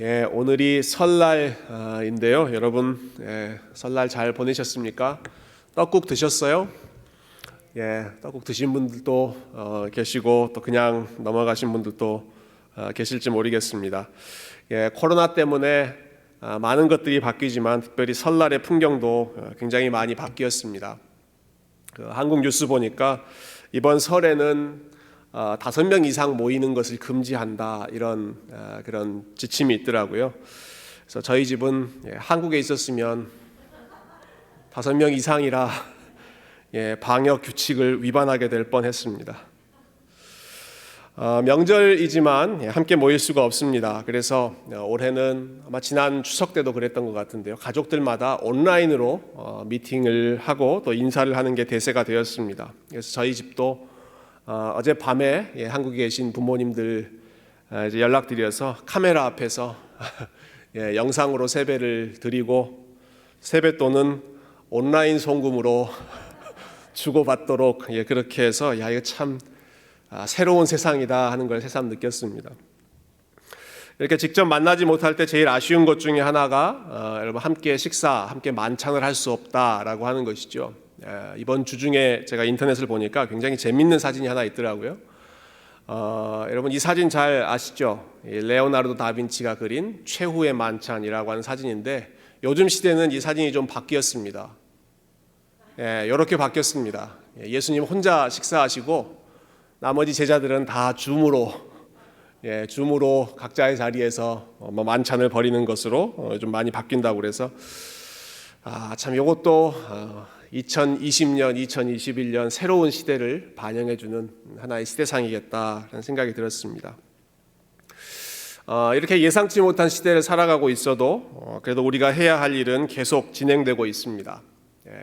오늘이 설날인데요. 여러분, 설날 잘 보내셨습니까? 떡국 드셨어요? 떡국 드신 분들도 계시고 또 그냥 넘어가신 분들도 계실지 모르겠습니다. 코로나 때문에 많은 것들이 바뀌지만 특별히 설날의 풍경도 굉장히 많이 바뀌었습니다. 한국 뉴스 보니까 이번 설에는 5명 이상 모이는 것을 금지한다, 이런 그런 지침이 있더라고요. 그래서 저희 집은 한국에 있었으면 5명 이상이라 방역 규칙을 위반하게 될 뻔했습니다. 명절이지만 함께 모일 수가 없습니다. 그래서 올해는 아마 지난 추석 때도 그랬던 것 같은데요. 가족들마다 온라인으로 미팅을 하고 또 인사를 하는 게 대세가 되었습니다. 그래서 저희 집도 어젯밤에 한국에 계신 부모님들 이제 연락드려서 카메라 앞에서 영상으로 세배를 드리고 세뱃돈은 온라인 송금으로 주고받도록 그렇게 해서 이거 참 새로운 세상이다 하는 걸 새삼 느꼈습니다. 이렇게 직접 만나지 못할 때 제일 아쉬운 것 중에 하나가 여러분 함께 식사, 함께 만찬을 할 수 없다라고 하는 것이죠. 이번 주 중에 제가 인터넷을 보니까 굉장히 재밌는 사진이 하나 있더라고요. 여러분 이 사진 잘 아시죠? 레오나르도 다빈치가 그린 최후의 만찬이라고 하는 사진인데 요즘 시대는 이 사진이 좀 바뀌었습니다. 이렇게 바뀌었습니다. 예수님 혼자 식사하시고 나머지 제자들은 다 줌으로 각자의 자리에서 만찬을 벌이는 것으로 좀 많이 바뀐다고 그래서 참 이것도 2020년, 2021년 새로운 시대를 반영해주는 하나의 시대상이겠다라는 생각이 들었습니다. 이렇게 예상치 못한 시대를 살아가고 있어도 그래도 우리가 해야 할 일은 계속 진행되고 있습니다.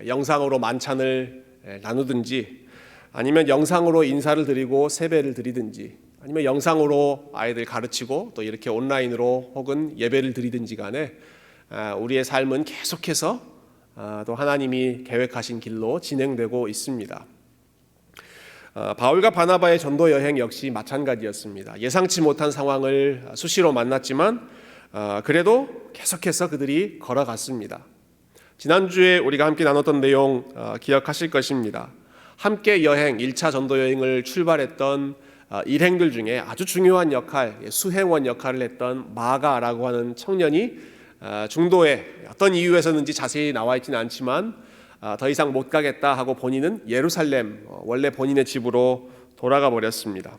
영상으로 만찬을 나누든지 아니면 영상으로 인사를 드리고 세배를 드리든지 아니면 영상으로 아이들 가르치고 또 이렇게 온라인으로 혹은 예배를 드리든지 간에 우리의 삶은 계속해서 또 하나님이 계획하신 길로 진행되고 있습니다. 바울과 바나바의 전도 여행 역시 마찬가지였습니다. 예상치 못한 상황을 수시로 만났지만 그래도 계속해서 그들이 걸어갔습니다. 지난주에 우리가 함께 나눴던 내용 기억하실 것입니다. 함께 여행, 1차 전도 여행을 출발했던 일행들 중에 아주 중요한 역할, 수행원 역할을 했던 마가라고 하는 청년이 중도에 어떤 이유에서는지 자세히 나와 있지는 않지만 더 이상 못 가겠다 하고 본인은 예루살렘, 원래 본인의 집으로 돌아가 버렸습니다.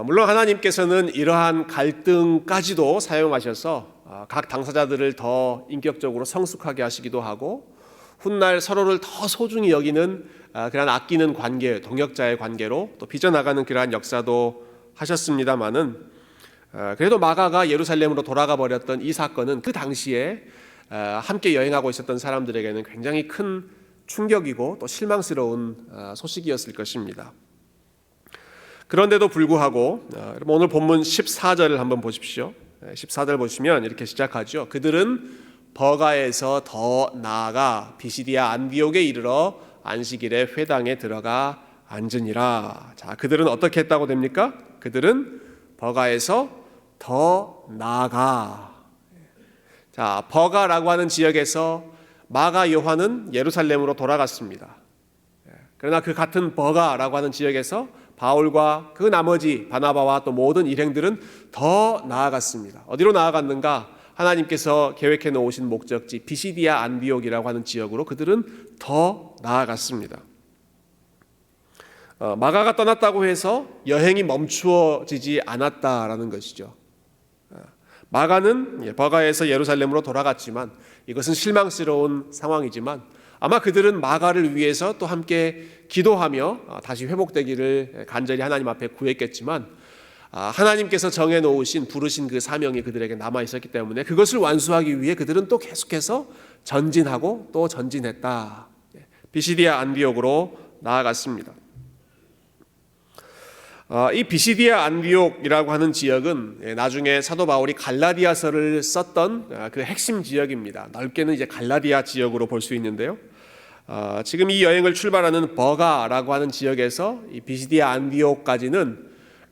물론 하나님께서는 이러한 갈등까지도 사용하셔서 각 당사자들을 더 인격적으로 성숙하게 하시기도 하고 훗날 서로를 더 소중히 여기는 그런 아끼는 관계, 동역자의 관계로 또 빚어나가는 그러한 역사도 하셨습니다마는 그래도 마가가 예루살렘으로 돌아가 버렸던 이 사건은 그 당시에 함께 여행하고 있었던 사람들에게는 굉장히 큰 충격이고 또 실망스러운 소식이었을 것입니다. 그런데도 불구하고 여러분 오늘 본문 14절을 한번 보십시오. 14절 보시면 이렇게 시작하죠. 그들은 버가에서 더 나아가 비시디아 안디옥에 이르러 안식일에 회당에 들어가 앉으니라. 자, 그들은 어떻게 했다고 됩니까? 그들은 버가에서 더 나아가. 자, 버가라고 하는 지역에서 마가 요한은 예루살렘으로 돌아갔습니다. 그러나 그 같은 버가라고 하는 지역에서 바울과 그 나머지 바나바와 또 모든 일행들은 더 나아갔습니다. 어디로 나아갔는가? 하나님께서 계획해 놓으신 목적지 비시디아 안디옥이라고 하는 지역으로 그들은 더 나아갔습니다. 마가가 떠났다고 해서 여행이 멈추어지지 않았다라는 것이죠. 마가는 버가에서 예루살렘으로 돌아갔지만 이것은 실망스러운 상황이지만 아마 그들은 마가를 위해서 또 함께 기도하며 다시 회복되기를 간절히 하나님 앞에 구했겠지만 하나님께서 정해놓으신 부르신 그 사명이 그들에게 남아있었기 때문에 그것을 완수하기 위해 그들은 또 계속해서 전진하고 또 전진했다. 비시디아 안디옥으로 나아갔습니다. 이 비시디아 안디옥이라고 하는 지역은 나중에 사도 바울이 갈라디아서를 썼던 그 핵심 지역입니다. 넓게는 이제 갈라디아 지역으로 볼 수 있는데요. 지금 이 여행을 출발하는 버가라고 하는 지역에서 이 비시디아 안디옥까지는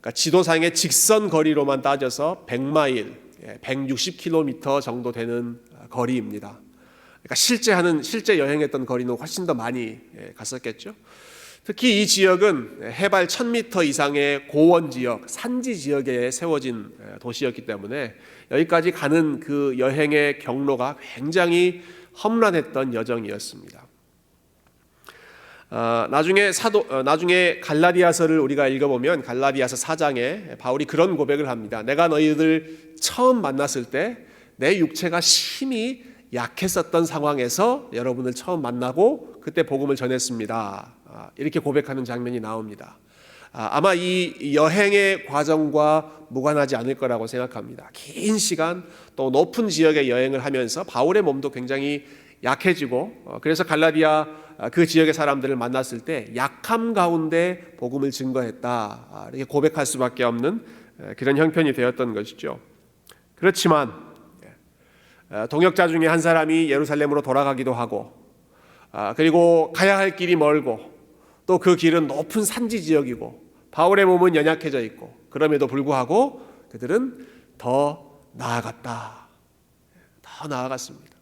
그러니까 지도상의 직선 거리로만 따져서 100마일, 160km 정도 되는 거리입니다. 그러니까 실제 여행했던 거리는 훨씬 더 많이 갔었겠죠. 특히 이 지역은 해발 1000m 이상의 고원 지역, 산지 지역에 세워진 도시였기 때문에 여기까지 가는 그 여행의 경로가 굉장히 험난했던 여정이었습니다. 나중에 갈라디아서를 우리가 읽어보면 갈라디아서 4장에 바울이 그런 고백을 합니다. 내가 너희들 처음 만났을 때 내 육체가 심히 약했었던 상황에서 여러분을 처음 만나고 그때 복음을 전했습니다. 이렇게 고백하는 장면이 나옵니다. 아마 이 여행의 과정과 무관하지 않을 거라고 생각합니다. 긴 시간 또 높은 지역의 여행을 하면서 바울의 몸도 굉장히 약해지고 그래서 갈라디아 그 지역의 사람들을 만났을 때 약함 가운데 복음을 증거했다. 이렇게 고백할 수밖에 없는 그런 형편이 되었던 것이죠. 그렇지만 동역자 중에 한 사람이 예루살렘으로 돌아가기도 하고 그리고 가야 할 길이 멀고 또 그 길은 높은 산지 지역이고 바울의 몸은 연약해져 있고 그럼에도 불구하고 그들은 더 나아갔다. 더 나아갔습니다.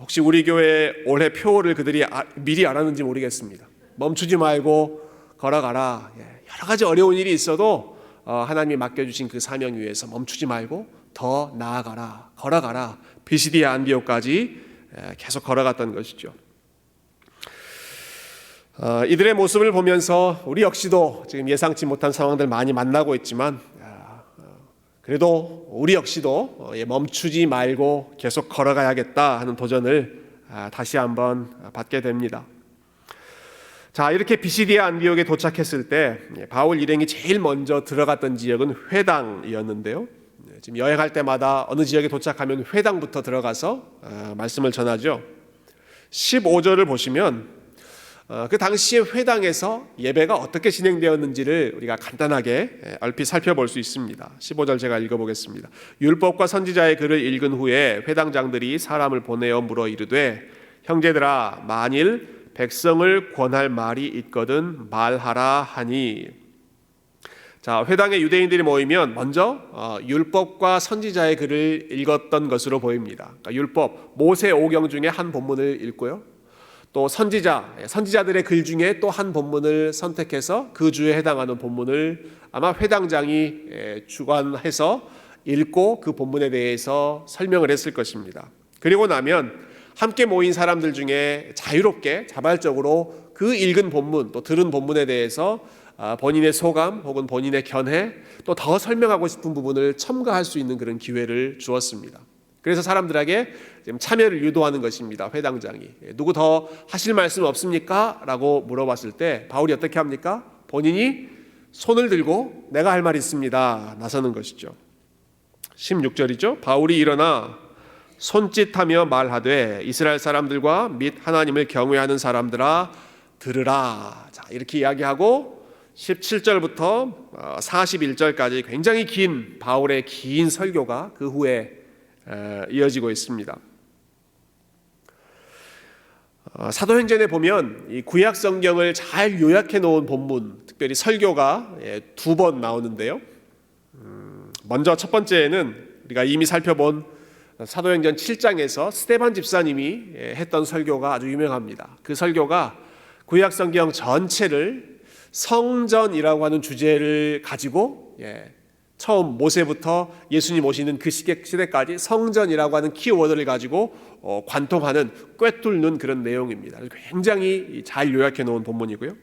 혹시 우리 교회 올해 표를 그들이 미리 알았는지 모르겠습니다. 멈추지 말고 걸어가라. 여러 가지 어려운 일이 있어도 하나님이 맡겨주신 그 사명 위에서 멈추지 말고 더 나아가라, 걸어가라. 비시디아 안디옥까지 계속 걸어갔던 것이죠. 이들의 모습을 보면서 우리 역시도 지금 예상치 못한 상황들 많이 만나고 있지만 그래도 우리 역시도 멈추지 말고 계속 걸어가야겠다 하는 도전을 다시 한번 받게 됩니다. 자, 이렇게 비시디아 안디옥에 도착했을 때 바울 일행이 제일 먼저 들어갔던 지역은 회당이었는데요. 지금 여행할 때마다 어느 지역에 도착하면 회당부터 들어가서 말씀을 전하죠. 15절을 보시면 그 당시에 회당에서 예배가 어떻게 진행되었는지를 우리가 간단하게 얼핏 살펴볼 수 있습니다. 15절 제가 읽어보겠습니다. 율법과 선지자의 글을 읽은 후에 회당장들이 사람을 보내어 물어 이르되 형제들아 만일 백성을 권할 말이 있거든 말하라 하니. 자, 회당에 유대인들이 모이면 먼저 율법과 선지자의 글을 읽었던 것으로 보입니다. 그러니까 율법, 모세 오경 중에 한 본문을 읽고요. 또 선지자들의 글 중에 또 한 본문을 선택해서 그 주에 해당하는 본문을 아마 회당장이 주관해서 읽고 그 본문에 대해서 설명을 했을 것입니다. 그리고 나면 함께 모인 사람들 중에 자유롭게 자발적으로 그 읽은 본문 또 들은 본문에 대해서 본인의 소감 혹은 본인의 견해 또 더 설명하고 싶은 부분을 첨가할 수 있는 그런 기회를 주었습니다. 그래서 사람들에게 지금 참여를 유도하는 것입니다. 회당장이 누구 더 하실 말씀 없습니까? 라고 물어봤을 때 바울이 어떻게 합니까? 본인이 손을 들고 내가 할 말 있습니다. 나서는 것이죠. 16절이죠. 바울이 일어나 손짓하며 말하되 이스라엘 사람들과 및 하나님을 경외하는 사람들아 들으라. 자, 이렇게 이야기하고 17절부터 41절까지 굉장히 긴 바울의 긴 설교가 그 후에 이어지고 있습니다. 사도행전에 보면 이 구약 성경을 잘 요약해 놓은 본문, 특별히 설교가 2번 나오는데요. 먼저 첫 번째는 우리가 이미 살펴본 사도행전 7장에서 스데반 집사님이 했던 설교가 아주 유명합니다. 그 설교가 구약 성경 전체를 성전이라고 하는 주제를 가지고 처음 모세부터 예수님 오시는 그 시대까지 성전이라고 하는 키워드를 가지고 관통하는 꿰뚫는 그런 내용입니다. 굉장히 잘 요약해 놓은 본문이고요.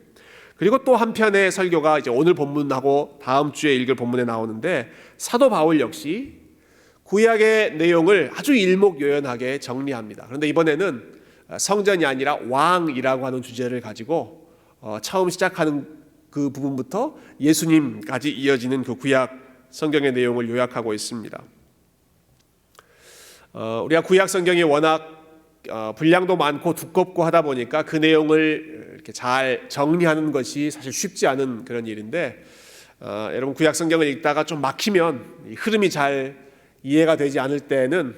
그리고 또 한편의 설교가 이제 오늘 본문하고 다음 주에 읽을 본문에 나오는데 사도 바울 역시 구약의 내용을 아주 일목요연하게 정리합니다. 그런데 이번에는 성전이 아니라 왕이라고 하는 주제를 가지고 처음 시작하는 그 부분부터 예수님까지 이어지는 그 구약 성경의 내용을 요약하고 있습니다. 우리가 구약 성경이 워낙 분량도 많고 두껍고 하다 보니까 그 내용을 이렇게 잘 정리하는 것이 사실 쉽지 않은 그런 일인데 여러분 구약 성경을 읽다가 좀 막히면 흐름이 잘 이해가 되지 않을 때는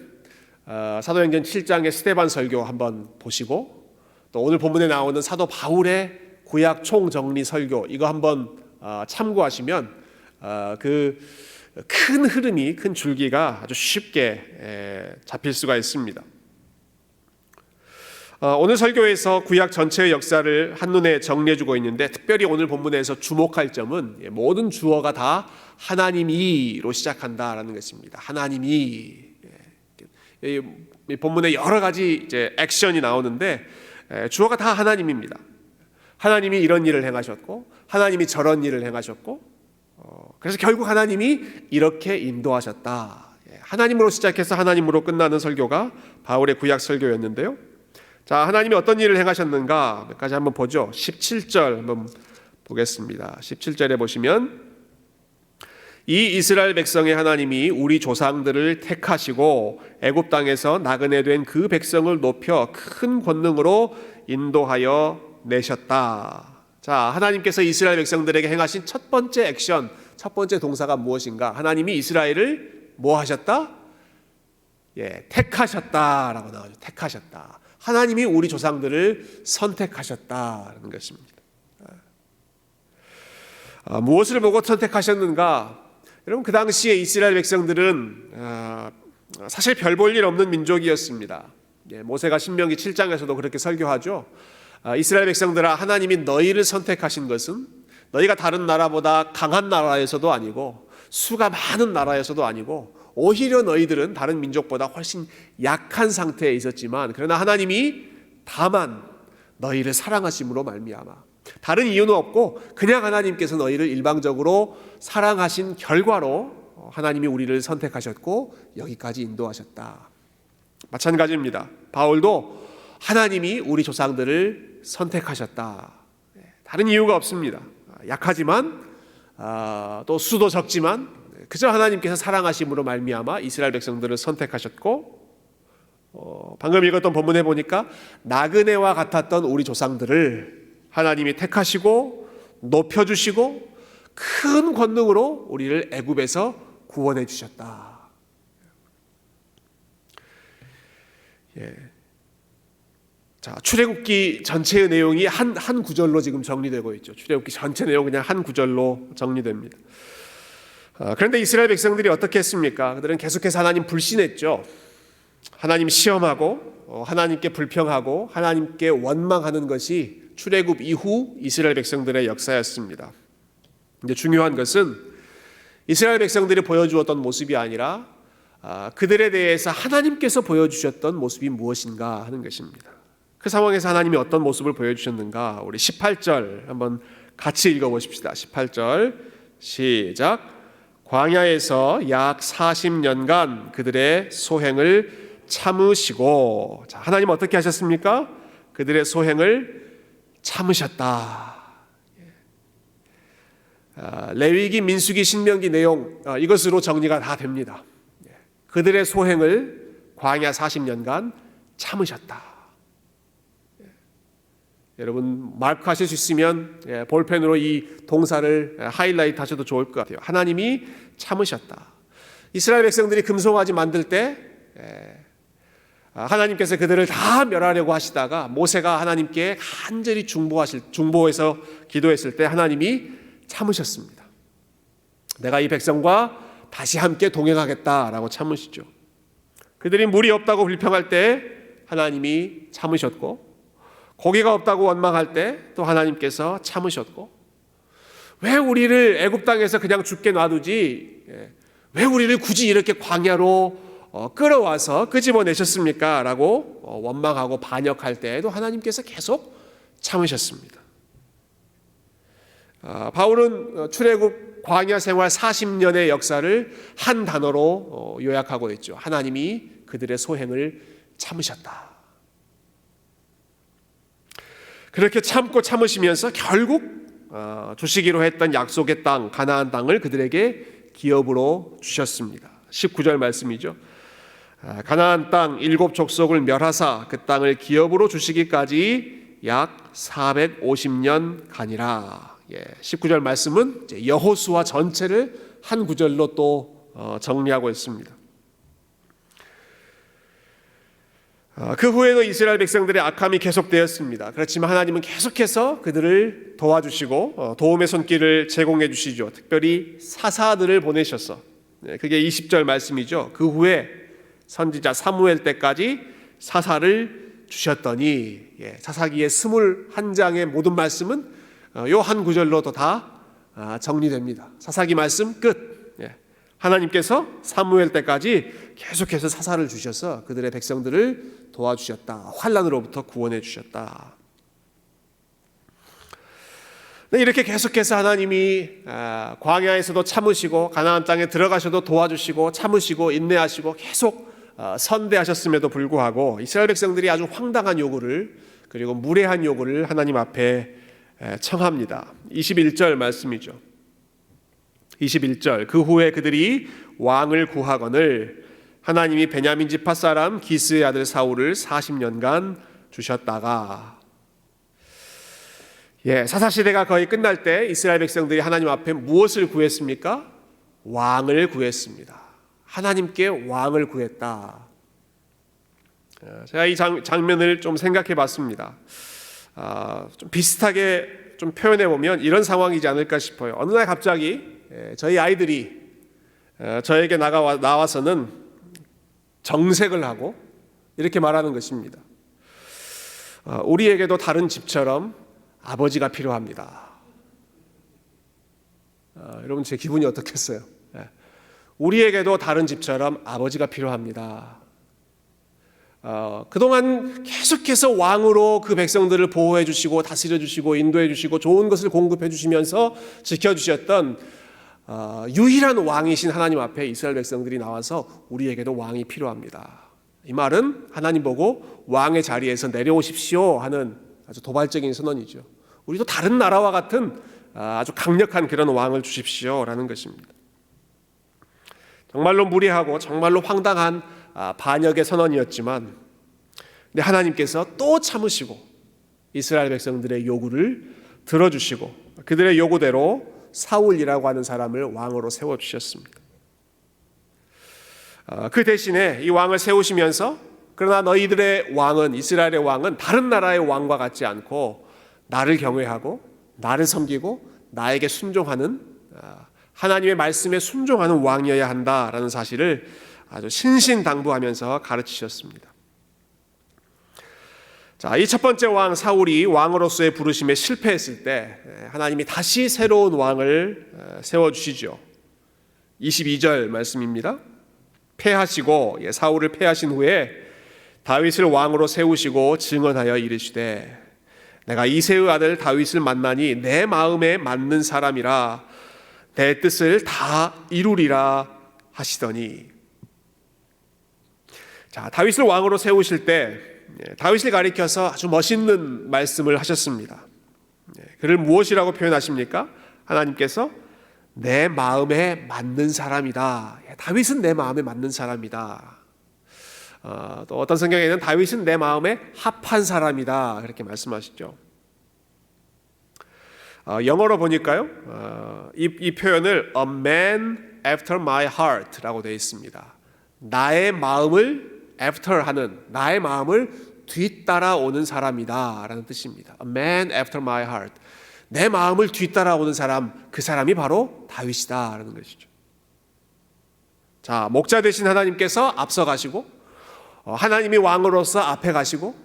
사도행전 7장의 스데반 설교 한번 보시고 또 오늘 본문에 나오는 사도 바울의 구약 총정리 설교 이거 한번 참고하시면 그 큰 흐름이, 큰 줄기가 아주 쉽게 잡힐 수가 있습니다. 오늘 설교에서 구약 전체의 역사를 한눈에 정리해주고 있는데, 특별히 오늘 본문에서 주목할 점은 모든 주어가 다 하나님이로 시작한다라는 것입니다. 하나님이. 이 본문에 여러 가지 이제 액션이 나오는데 주어가 다 하나님입니다. 하나님이 이런 일을 행하셨고, 하나님이 저런 일을 행하셨고, 그래서 결국 하나님이 이렇게 인도하셨다. 하나님으로 시작해서 하나님으로 끝나는 설교가 바울의 구약 설교였는데요. 자, 하나님이 어떤 일을 행하셨는가 몇 가지 한번 보죠. 17절 한번 보겠습니다. 17절에 보시면, 이 이스라엘 백성의 하나님이 우리 조상들을 택하시고 애굽 땅에서 나그네 된 그 백성을 높여 큰 권능으로 인도하여 내셨다. 자, 하나님께서 이스라엘 백성들에게 행하신 첫 번째 액션, 첫 번째 동사가 무엇인가? 하나님이 이스라엘을 뭐 하셨다? 택하셨다라고 나오죠. 택하셨다. 하나님이 우리 조상들을 선택하셨다는 것입니다. 무엇을 보고 선택하셨는가? 여러분, 그 당시에 이스라엘 백성들은 사실 별 볼 일 없는 민족이었습니다. 모세가 신명기 7장에서도 그렇게 설교하죠. 이스라엘 백성들아, 하나님이 너희를 선택하신 것은 너희가 다른 나라보다 강한 나라에서도 아니고 수가 많은 나라에서도 아니고, 오히려 너희들은 다른 민족보다 훨씬 약한 상태에 있었지만, 그러나 하나님이 다만 너희를 사랑하심으로 말미암아, 다른 이유는 없고 그냥 하나님께서 너희를 일방적으로 사랑하신 결과로 하나님이 우리를 선택하셨고 여기까지 인도하셨다. 마찬가지입니다. 바울도 하나님이 우리 조상들을 선택하셨다. 다른 이유가 없습니다. 약하지만 또 수도 적지만 그저 하나님께서 사랑하심으로 말미암아 이스라엘 백성들을 선택하셨고, 방금 읽었던 본문에 보니까 나그네와 같았던 우리 조상들을 하나님이 택하시고 높여주시고 큰 권능으로 우리를 애굽에서 구원해 주셨다. 자, 출애굽기 전체의 내용이 한 구절로 지금 정리되고 있죠. 출애굽기 전체 내용 그냥 한 구절로 정리됩니다. 그런데 이스라엘 백성들이 어떻게 했습니까? 그들은 계속해서 하나님 불신했죠. 하나님 시험하고 하나님께 불평하고 하나님께 원망하는 것이 출애굽 이후 이스라엘 백성들의 역사였습니다. 이제 중요한 것은 이스라엘 백성들이 보여주었던 모습이 아니라 그들에 대해서 하나님께서 보여주셨던 모습이 무엇인가 하는 것입니다. 그 상황에서 하나님이 어떤 모습을 보여주셨는가? 우리 18절 한번 같이 읽어보십시다. 18절 시작. 광야에서 약 40년간 그들의 소행을 참으시고, 자, 하나님 어떻게 하셨습니까? 그들의 소행을 참으셨다. 레위기, 민수기, 신명기 내용 이것으로 정리가 다 됩니다. 그들의 소행을 광야 40년간 참으셨다. 여러분 마크하실 수 있으면 볼펜으로 이 동사를 하이라이트 하셔도 좋을 것 같아요. 하나님이 참으셨다. 이스라엘 백성들이 금송아지 만들 때 하나님께서 그들을 다 멸하려고 하시다가 모세가 하나님께 간절히 중보해서 기도했을 때 하나님이 참으셨습니다. 내가 이 백성과 다시 함께 동행하겠다라고 참으시죠. 그들이 물이 없다고 불평할 때 하나님이 참으셨고, 고기가 없다고 원망할 때 또 하나님께서 참으셨고, 왜 우리를 애굽 땅에서 그냥 죽게 놔두지, 왜 우리를 굳이 이렇게 광야로 끌어와서 끄집어내셨습니까? 라고 원망하고 반역할 때에도 하나님께서 계속 참으셨습니다. 바울은 출애굽 광야 생활 40년의 역사를 한 단어로 요약하고 있죠. 하나님이 그들의 소행을 참으셨다. 그렇게 참고 참으시면서 결국 주시기로 했던 약속의 땅 가나안 땅을 그들에게 기업으로 주셨습니다. 19절 말씀이죠. 가나안 땅 7 족속을 멸하사 그 땅을 기업으로 주시기까지 약 450년 가니라. 19절 말씀은 여호수아 전체를 한 구절로 또 정리하고 있습니다. 그 후에도 이스라엘 백성들의 악함이 계속되었습니다. 그렇지만 하나님은 계속해서 그들을 도와주시고 도움의 손길을 제공해 주시죠. 특별히 사사들을 보내셔서, 그게 20절 말씀이죠. 그 후에 선지자 사무엘 때까지 사사를 주셨더니, 사사기의 21장의 모든 말씀은 요 한 구절로도 다 정리됩니다. 사사기 말씀 끝. 하나님께서 사무엘 때까지 계속해서 사사를 주셔서 그들의 백성들을 도와주셨다. 환난으로부터 구원해 주셨다. 이렇게 계속해서 하나님이 광야에서도 참으시고 가나안 땅에 들어가셔도 도와주시고 참으시고 인내하시고 계속 선대하셨음에도 불구하고 이스라엘 백성들이 아주 황당한 요구를, 그리고 무례한 요구를 하나님 앞에 청합니다. 21절 말씀이죠. 21절, 그 후에 그들이 왕을 구하거늘 하나님이 베냐민 지파 사람 기스의 아들 사울을 40년간 주셨다가, 사사시대가 거의 끝날 때 이스라엘 백성들이 하나님 앞에 무엇을 구했습니까? 왕을 구했습니다. 하나님께 왕을 구했다. 제가 이 장면을 좀 생각해 봤습니다. 좀 비슷하게 좀 표현해 보면 이런 상황이지 않을까 싶어요. 어느 날 갑자기 저희 아이들이 저에게 나와서는 정색을 하고 이렇게 말하는 것입니다. 우리에게도 다른 집처럼 아버지가 필요합니다. 여러분, 제 기분이 어떻겠어요? 우리에게도 다른 집처럼 아버지가 필요합니다. 그동안 계속해서 왕으로 그 백성들을 보호해 주시고 다스려 주시고 인도해 주시고 좋은 것을 공급해 주시면서 지켜주셨던 유일한 왕이신 하나님 앞에 이스라엘 백성들이 나와서 우리에게도 왕이 필요합니다. 이 말은 하나님 보고 왕의 자리에서 내려오십시오 하는 아주 도발적인 선언이죠. 우리도 다른 나라와 같은 아주 강력한 그런 왕을 주십시오라는 것입니다. 정말로 무례하고 정말로 황당한 반역의 선언이었지만, 근데 하나님께서 또 참으시고 이스라엘 백성들의 요구를 들어주시고 그들의 요구대로 사울이라고 하는 사람을 왕으로 세워주셨습니다. 그 대신에 이 왕을 세우시면서, 그러나 너희들의 왕은, 이스라엘의 왕은 다른 나라의 왕과 같지 않고 나를 경외하고 나를 섬기고 나에게 순종하는, 하나님의 말씀에 순종하는 왕이어야 한다라는 사실을 아주 신신당부하면서 가르치셨습니다. 자, 이 첫 번째 왕 사울이 왕으로서의 부르심에 실패했을 때 하나님이 다시 새로운 왕을 세워주시죠. 22절 말씀입니다. 패하시고, 사울을 패하신 후에 다윗을 왕으로 세우시고 증언하여 이르시되, 내가 이새의 아들 다윗을 만나니 내 마음에 맞는 사람이라 내 뜻을 다 이루리라 하시더니. 자, 다윗을 왕으로 세우실 때 다윗을 가리켜서 아주 멋있는 말씀을 하셨습니다. 그를 무엇이라고 표현하십니까? 하나님께서 내 마음에 맞는 사람이다. 다윗은 내 마음에 맞는 사람이다. 또 어떤 성경에는 다윗은 내 마음에 합한 사람이다, 그렇게 말씀하시죠. 영어로 보니까요, 이 표현을 A man after my heart라고 되어 있습니다. 나의 마음을 after 하는, 나의 마음을 뒤따라오는 사람이다 라는 뜻입니다. A man after my heart, 내 마음을 뒤따라오는 사람, 그 사람이 바로 다윗이다 라는 것이죠. 자, 목자 되신 하나님께서 앞서 가시고, 하나님이 왕으로서 앞에 가시고,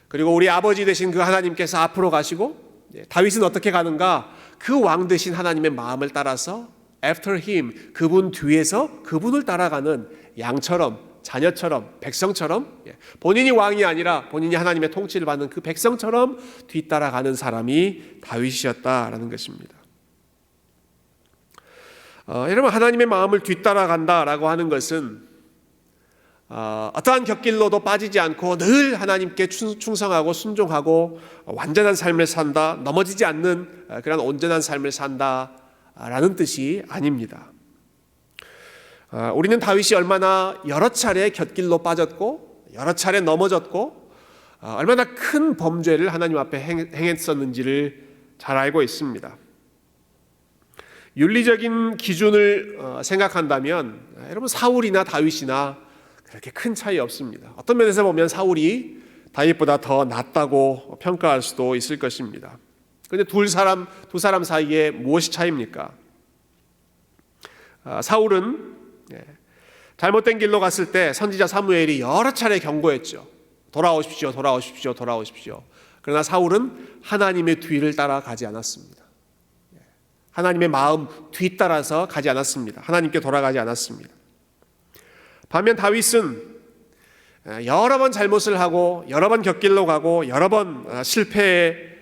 그리고 우리 아버지 되신 그 하나님께서 앞으로 가시고, 다윗은 어떻게 가는가? 그 왕 되신 하나님의 마음을 따라서 after him, 그분 뒤에서 그분을 따라가는 양처럼, 자녀처럼, 백성처럼, 본인이 왕이 아니라 본인이 하나님의 통치를 받는 그 백성처럼 뒤따라가는 사람이 다윗이었다라는 것입니다. 여러분, 하나님의 마음을 뒤따라간다라고 하는 것은 어떠한 곁길로도 빠지지 않고 늘 하나님께 충성하고 순종하고 완전한 삶을 산다, 넘어지지 않는 그런 온전한 삶을 산다라는 뜻이 아닙니다. 우리는 다윗이 얼마나 여러 차례 곁길로 빠졌고 여러 차례 넘어졌고 얼마나 큰 범죄를 하나님 앞에 행했었는지를 잘 알고 있습니다. 윤리적인 기준을 생각한다면 여러분, 사울이나 다윗이나 그렇게 큰 차이 없습니다. 어떤 면에서 보면 사울이 다윗보다 더 낫다고 평가할 수도 있을 것입니다. 그런데 두 사람 사이에 무엇이 차이입니까? 사울은 잘못된 길로 갔을 때 선지자 사무엘이 여러 차례 경고했죠. 돌아오십시오, 돌아오십시오, 돌아오십시오. 그러나 사울은 하나님의 뒤를 따라가지 않았습니다. 하나님의 마음 뒤따라서 가지 않았습니다. 하나님께 돌아가지 않았습니다. 반면 다윗은 여러 번 잘못을 하고 여러 번 곁길로 가고 여러 번 실패의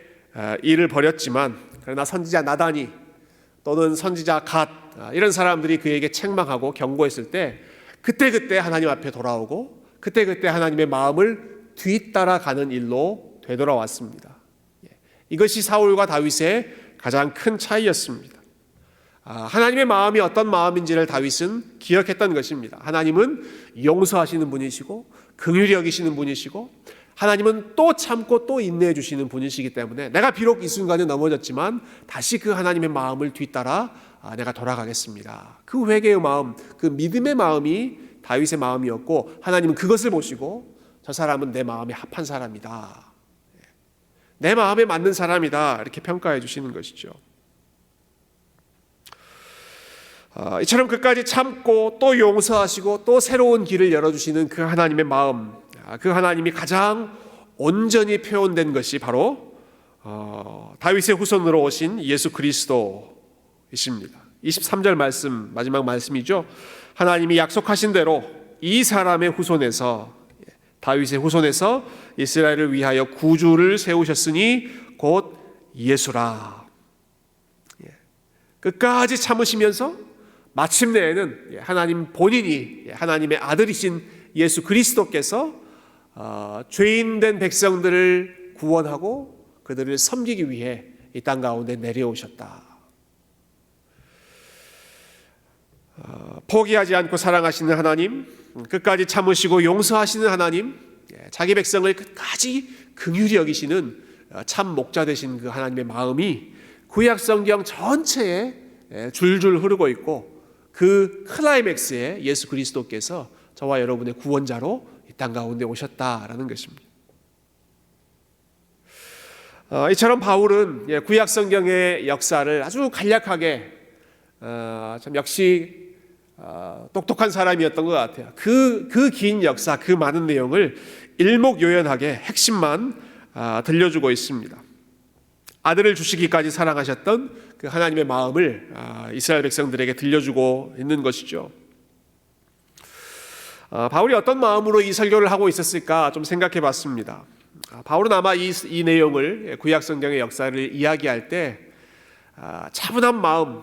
일을 벌였지만, 그러나 선지자 나단이 또는 선지자 갓 이런 사람들이 그에게 책망하고 경고했을 때 그때 하나님 앞에 돌아오고 그때 하나님의 마음을 뒤따라가는 일로 되돌아왔습니다. 이것이 사울과 다윗의 가장 큰 차이였습니다. 하나님의 마음이 어떤 마음인지를 다윗은 기억했던 것입니다. 하나님은 용서하시는 분이시고 긍휼히 여기시는 분이시고 하나님은 또 참고 또 인내해 주시는 분이시기 때문에 내가 비록 이 순간에 넘어졌지만 다시 그 하나님의 마음을 뒤따라 내가 돌아가겠습니다. 그 회개의 마음, 그 믿음의 마음이 다윗의 마음이었고, 하나님은 그것을 보시고 저 사람은 내 마음에 합한 사람이다, 내 마음에 맞는 사람이다, 이렇게 평가해 주시는 것이죠. 이처럼 끝까지 참고 또 용서하시고 또 새로운 길을 열어주시는 그 하나님의 마음, 그 하나님이 가장 온전히 표현된 것이 바로 다윗의 후손으로 오신 예수 그리스도이십니다. 23절 말씀, 마지막 말씀이죠. 하나님이 약속하신 대로 이 사람의 후손에서, 다윗의 후손에서 이스라엘을 위하여 구주를 세우셨으니 곧 예수라. 끝까지 참으시면서 마침내에는 하나님 본인이, 하나님의 아들이신 예수 그리스도께서 죄인된 백성들을 구원하고 그들을 섬기기 위해 이 땅 가운데 내려오셨다. 포기하지 않고 사랑하시는 하나님, 끝까지 참으시고 용서하시는 하나님, 자기 백성을 끝까지 긍휼히 여기시는 참 목자 되신 그 하나님의 마음이 구약 성경 전체에 줄줄 흐르고 있고, 그 클라이맥스에 예수 그리스도께서 저와 여러분의 구원자로 이 땅 가운데 오셨다라는 것입니다. 이처럼 바울은 구약 성경의 역사를 아주 간략하게, 참 역시 똑똑한 사람이었던 것 같아요. 그 긴 역사, 그 많은 내용을 일목요연하게 핵심만 들려주고 있습니다. 아들을 주시기까지 사랑하셨던 그 하나님의 마음을 이스라엘 백성들에게 들려주고 있는 것이죠. 바울이 어떤 마음으로 이 설교를 하고 있었을까 좀 생각해 봤습니다. 바울은 아마 이 내용을, 구약 성경의 역사를 이야기할 때 차분한 마음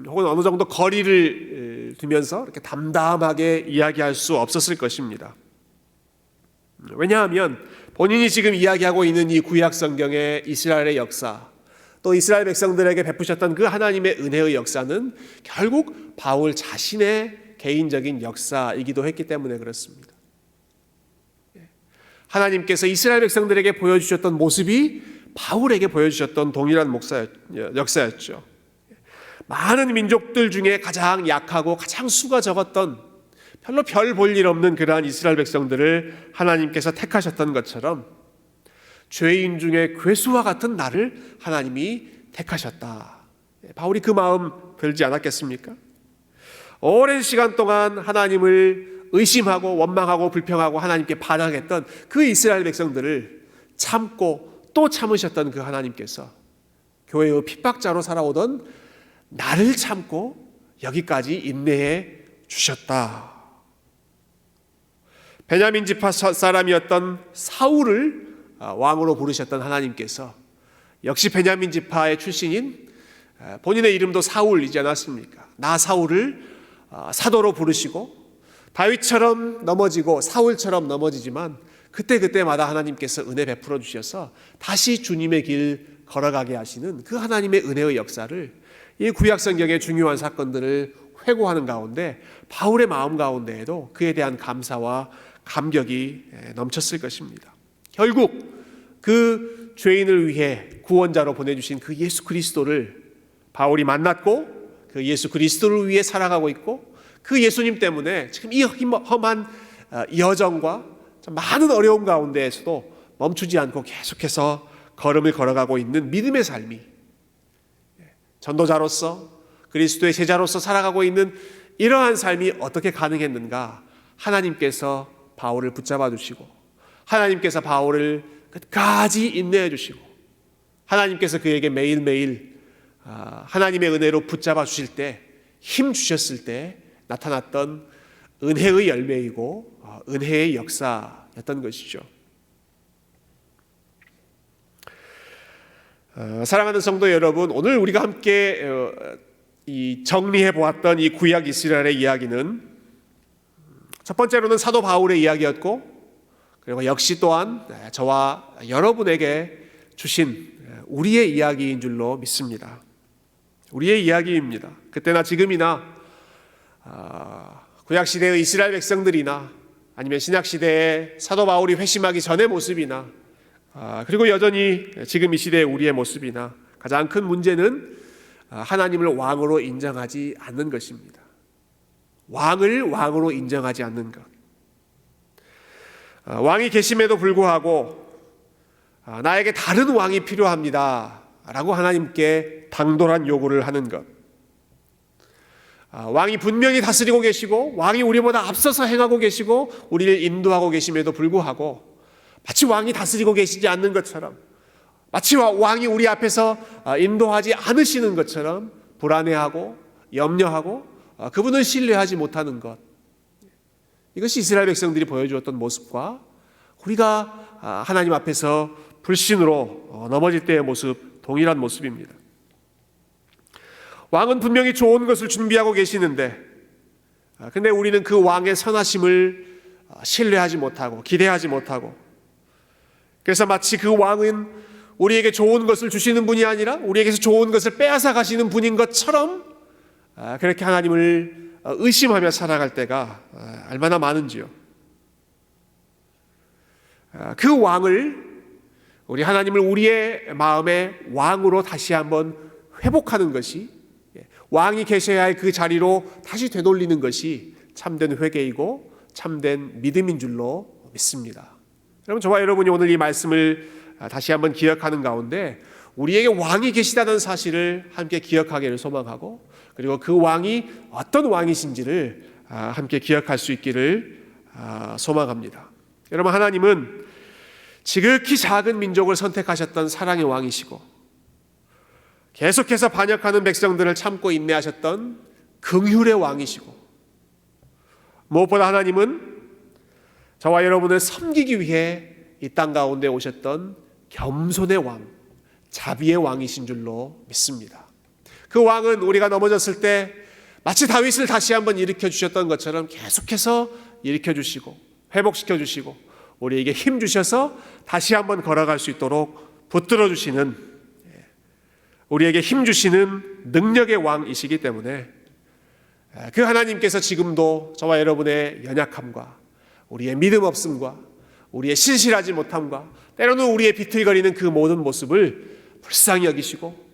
혹은 어느 정도 거리를 두면서 이렇게 담담하게 이야기할 수 없었을 것입니다. 왜냐하면 본인이 지금 이야기하고 있는 이 구약 성경의 이스라엘의 역사, 또 이스라엘 백성들에게 베푸셨던 그 하나님의 은혜의 역사는 결국 바울 자신의 개인적인 역사이기도 했기 때문에 그렇습니다. 하나님께서 이스라엘 백성들에게 보여주셨던 모습이 바울에게 보여주셨던 동일한 역사였죠. 많은 민족들 중에 가장 약하고 가장 수가 적었던, 별로 별 볼 일 없는 그러한 이스라엘 백성들을 하나님께서 택하셨던 것처럼 죄인 중에 괴수와 같은 나를 하나님이 택하셨다. 바울이 그 마음 들지 않았겠습니까? 오랜 시간 동안 하나님을 의심하고 원망하고 불평하고 하나님께 반항했던 그 이스라엘 백성들을 참고 또 참으셨던 그 하나님께서 교회의 핍박자로 살아오던 나를 참고 여기까지 인내해 주셨다. 베냐민 지파 사람이었던 사울을 왕으로 부르셨던 하나님께서 역시 베냐민 지파의 출신인, 본인의 이름도 사울이지 않았습니까? 나 사울을 사도로 부르시고 다윗처럼 넘어지고 사울처럼 넘어지지만 그때마다 하나님께서 은혜 베풀어 주셔서 다시 주님의 길 걸어가게 하시는 그 하나님의 은혜의 역사를, 이 구약 성경의 중요한 사건들을 회고하는 가운데 바울의 마음 가운데에도 그에 대한 감사와 감격이 넘쳤을 것입니다. 결국 그 죄인을 위해 구원자로 보내주신 그 예수 그리스도를 바울이 만났고 그 예수 그리스도를 위해 살아가고 있고, 그 예수님 때문에 지금 이 험한 여정과 참 많은 어려움 가운데에서도 멈추지 않고 계속해서 걸음을 걸어가고 있는 믿음의 삶이, 전도자로서 그리스도의 제자로서 살아가고 있는 이러한 삶이 어떻게 가능했는가? 하나님께서 바울을 붙잡아 주시고, 하나님께서 바울을 끝까지 인내해 주시고, 하나님께서 그에게 매일매일 하나님의 은혜로 붙잡아 주실 때, 힘 주셨을 때 나타났던 은혜의 열매이고 은혜의 역사였던 것이죠. 사랑하는 성도 여러분, 오늘 우리가 함께 정리해 보았던 이 구약 이스라엘의 이야기는 첫 번째로는 사도 바울의 이야기였고, 그리고 역시 또한 저와 여러분에게 주신 우리의 이야기인 줄로 믿습니다. 우리의 이야기입니다. 그때나 지금이나 구약시대의 이스라엘 백성들이나 아니면 신약시대의 사도 바울이 회심하기 전의 모습이나 그리고 여전히 지금 이 시대의 우리의 모습이나 가장 큰 문제는 하나님을 왕으로 인정하지 않는 것입니다. 왕을 왕으로 인정하지 않는 것. 왕이 계심에도 불구하고 나에게 다른 왕이 필요합니다 라고 하나님께 당돌한 요구를 하는 것. 왕이 분명히 다스리고 계시고 왕이 우리보다 앞서서 행하고 계시고 우리를 인도하고 계심에도 불구하고 마치 왕이 다스리고 계시지 않는 것처럼, 마치 왕이 우리 앞에서 인도하지 않으시는 것처럼 불안해하고 염려하고 그분을 신뢰하지 못하는 것. 이것이 이스라엘 백성들이 보여주었던 모습과 우리가 하나님 앞에서 불신으로 넘어질 때의 모습, 동일한 모습입니다. 왕은 분명히 좋은 것을 준비하고 계시는데, 근데 우리는 그 왕의 선하심을 신뢰하지 못하고 기대하지 못하고, 그래서 마치 그 왕은 우리에게 좋은 것을 주시는 분이 아니라 우리에게서 좋은 것을 빼앗아 가시는 분인 것처럼 그렇게 하나님을 의심하며 살아갈 때가 얼마나 많은지요. 그 왕을, 우리 하나님을 우리의 마음의 왕으로 다시 한번 회복하는 것이, 왕이 계셔야 할 그 자리로 다시 되돌리는 것이 참된 회개이고 참된 믿음인 줄로 믿습니다. 여러분, 저와 여러분이 오늘 이 말씀을 다시 한번 기억하는 가운데 우리에게 왕이 계시다는 사실을 함께 기억하기를 소망하고, 그리고 그 왕이 어떤 왕이신지를 함께 기억할 수 있기를 소망합니다. 여러분, 하나님은 지극히 작은 민족을 선택하셨던 사랑의 왕이시고, 계속해서 반역하는 백성들을 참고 인내하셨던 긍휼의 왕이시고, 무엇보다 하나님은 저와 여러분을 섬기기 위해 이 땅 가운데 오셨던 겸손의 왕, 자비의 왕이신 줄로 믿습니다. 그 왕은 우리가 넘어졌을 때 마치 다윗을 다시 한번 일으켜 주셨던 것처럼 계속해서 일으켜 주시고 회복시켜 주시고 우리에게 힘 주셔서 다시 한번 걸어갈 수 있도록 붙들어 주시는, 우리에게 힘 주시는 능력의 왕이시기 때문에 그 하나님께서 지금도 저와 여러분의 연약함과 우리의 믿음 없음과 우리의 신실하지 못함과 때로는 우리의 비틀거리는 그 모든 모습을 불쌍히 여기시고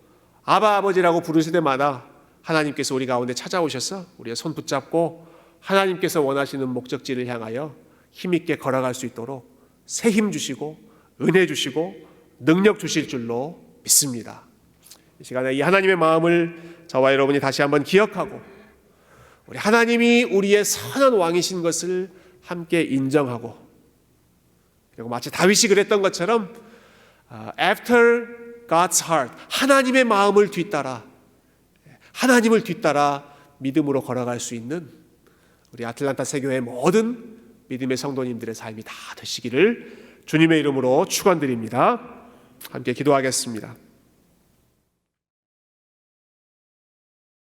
아바 아버지라고 부르실 때마다 하나님께서 우리 가운데 찾아오셔서 우리의 손 붙잡고 하나님께서 원하시는 목적지를 향하여 힘있게 걸어갈 수 있도록 새 힘 주시고 은혜 주시고 능력 주실 줄로 믿습니다. 이 시간에 이 하나님의 마음을 저와 여러분이 다시 한번 기억하고 우리 하나님이 우리의 선한 왕이신 것을 함께 인정하고, 그리고 마치 다윗이 그랬던 것처럼 After God's heart, 하나님의 마음을 뒤따라, 하나님을 뒤따라 믿음으로 걸어갈 수 있는 우리 아틀란타 세교회 모든 믿음의 성도님들의 삶이 다 되시기를 주님의 이름으로 축원드립니다. 함께 기도하겠습니다.